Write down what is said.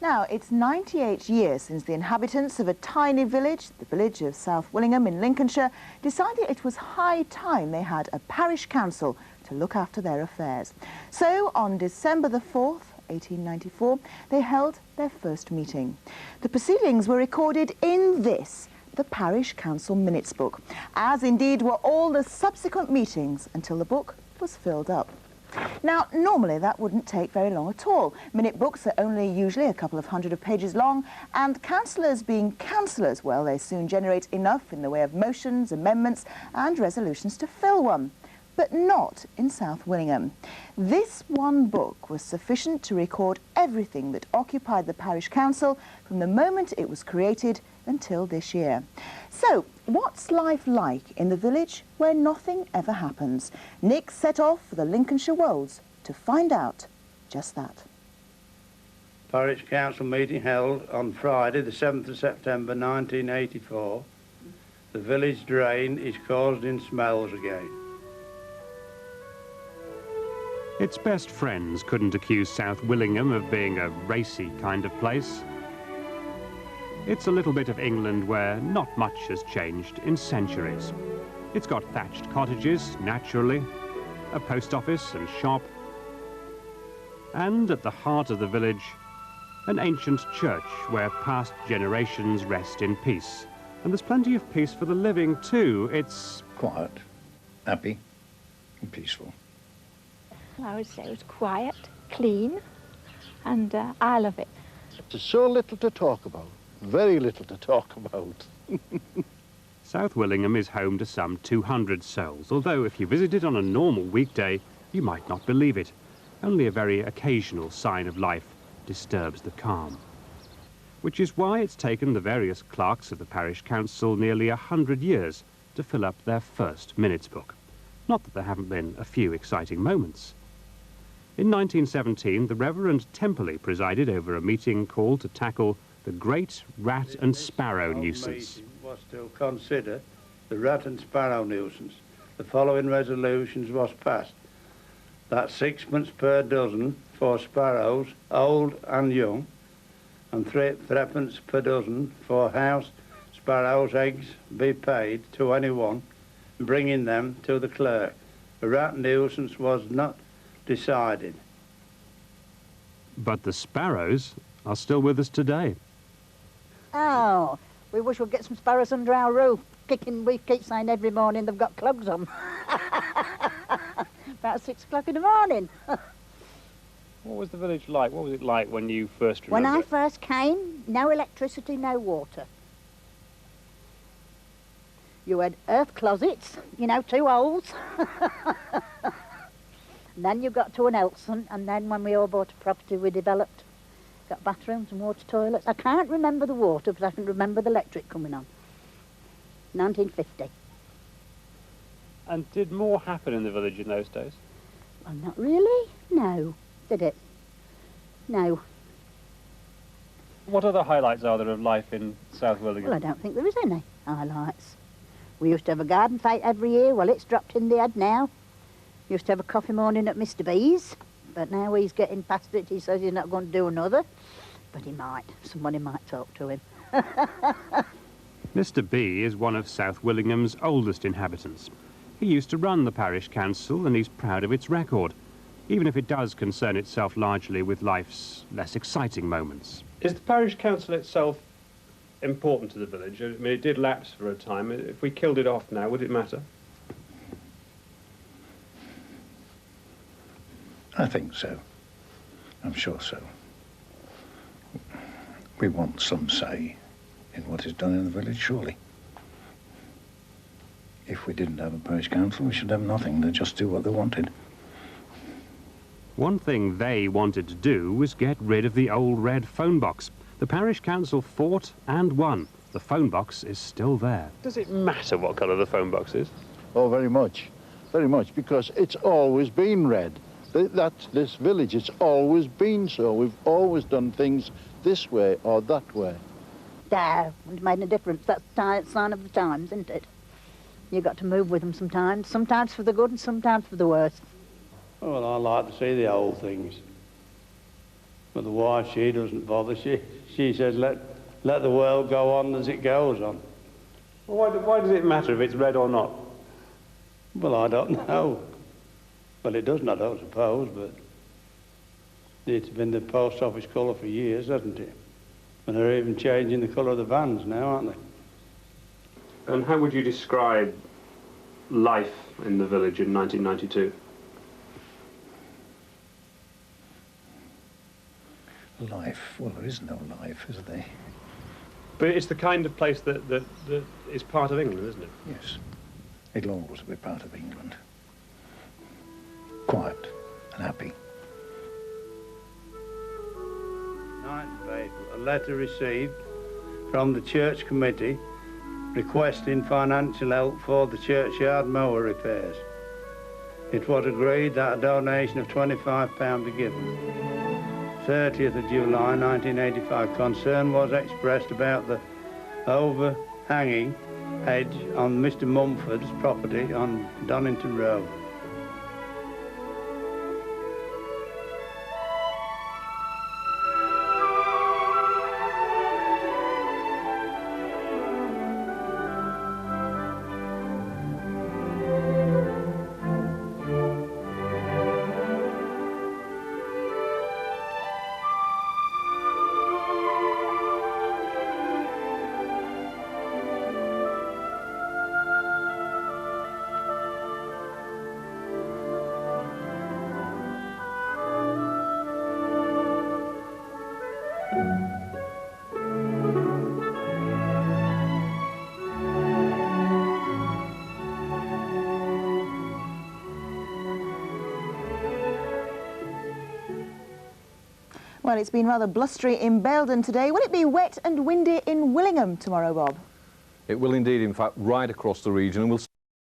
Now, it's 98 years since the inhabitants of a tiny village, the village of South Willingham in Lincolnshire, decided it was high time they had a parish council to look after their affairs. So, on December the 4th, 1894, they held their first meeting. The proceedings were recorded in this, the Parish Council Minutes book, as indeed were all the subsequent meetings until the book was filled up. Now, normally that wouldn't take very long at all. Minute books are only usually a couple of hundred of pages long, and councillors being councillors, well, they soon generate enough in the way of motions, amendments and resolutions to fill one. But not in South Willingham. This one book was sufficient to record everything that occupied the parish council from the moment it was created until this year. So, what's life like in the village where nothing ever happens? Nick set off for the Lincolnshire Wolds to find out just that. Parish Council meeting held on Friday the 7th of September 1984. The village drain is causing smells again. Its best friends couldn't accuse South Willingham of being a racy kind of place. It's a little bit of England where not much has changed in centuries. It's got thatched cottages, naturally, a post office and shop, and at the heart of the village, an ancient church where past generations rest in peace. And there's plenty of peace for the living too. It's quiet, happy and peaceful. I would say it was quiet, clean, and I love it. There's so little to talk about, very little to talk about. South Willingham is home to some 200 souls, although if you visit it on a normal weekday, you might not believe it. Only a very occasional sign of life disturbs the calm. Which is why it's taken the various clerks of the parish council nearly 100 years to fill up their first minutes book. Not that there haven't been a few exciting moments. In 1917, the Reverend Temperley presided over a meeting called to tackle the great rat and sparrow nuisance. Was to consider the rat and sparrow nuisance. The following resolutions was passed. That 6pence per dozen for sparrows, old and young, and 3 per dozen for house sparrows' eggs be paid to anyone bringing them to the clerk. The rat nuisance was not decided. But the sparrows are still with us today. Oh, we wish we'd get some sparrows under our roof. We keep saying every morning they've got clogs on. About 6 o'clock in the morning. What was the village like? What was it like when you first remember? When I first came, no electricity, no water. You had earth closets, you know, 2 holes. And then you got to an Elson, and then when we all bought a property, we developed, got bathrooms and water toilets. I can't remember the water, but I can remember the electric coming on. 1950. And did more happen in the village in those days? Well, not really, no. Did it? No. What other highlights are there of life in South Willingham? Well, I don't think there is any highlights. We used to have a garden fete every year. Well, it's dropped in the head now. Used to have a coffee morning at Mr. B's, but now he's getting past it. He says he's not going to do another, but he might. Somebody might talk to him. Mr. B is one of South Willingham's oldest inhabitants. He used to run the parish council and he's proud of its record, even if it does concern itself largely with life's less exciting moments. Is the parish council itself important to the village? I mean, it did lapse for a time. If we killed it off now, would it matter? I think so. I'm sure so. We want some say in what is done in the village, surely. If we didn't have a parish council, we should have nothing. They'd just do what they wanted. One thing they wanted to do was get rid of the old red phone box. The parish council fought and won. The phone box is still there. Does it matter what colour the phone box is? Oh, very much, because it's always been red. This village, it's always been so. We've always done things this way or that way. No, it's made no difference. That's the sign of the times, isn't it? You've got to move with them sometimes for the good and sometimes for the worse. Well, I like to see the old things. But the wife, she doesn't bother. She says, let the world go on as it goes on. Well, why does it matter if it's red or not? Well, I don't know. Well, it doesn't, I don't suppose, but it's been the post office colour for years, hasn't it? And they're even changing the colour of the vans now, aren't they? And how would you describe life in the village in 1992? Life? Well, there is no life, is there? But it's the kind of place that is part of England, isn't it? Yes. It'll always be part of England. Quiet and happy. 9th of April, a letter received from the church committee requesting financial help for the churchyard mower repairs. It was agreed that a donation of £25 be given. 30th of July 1985, concern was expressed about the overhanging hedge on Mr Mumford's property on Donington Road. Well, it's been rather blustery in Belden today. Will it be wet and windy in Willingham tomorrow, Bob? It will indeed, in fact, right across the region, and we'll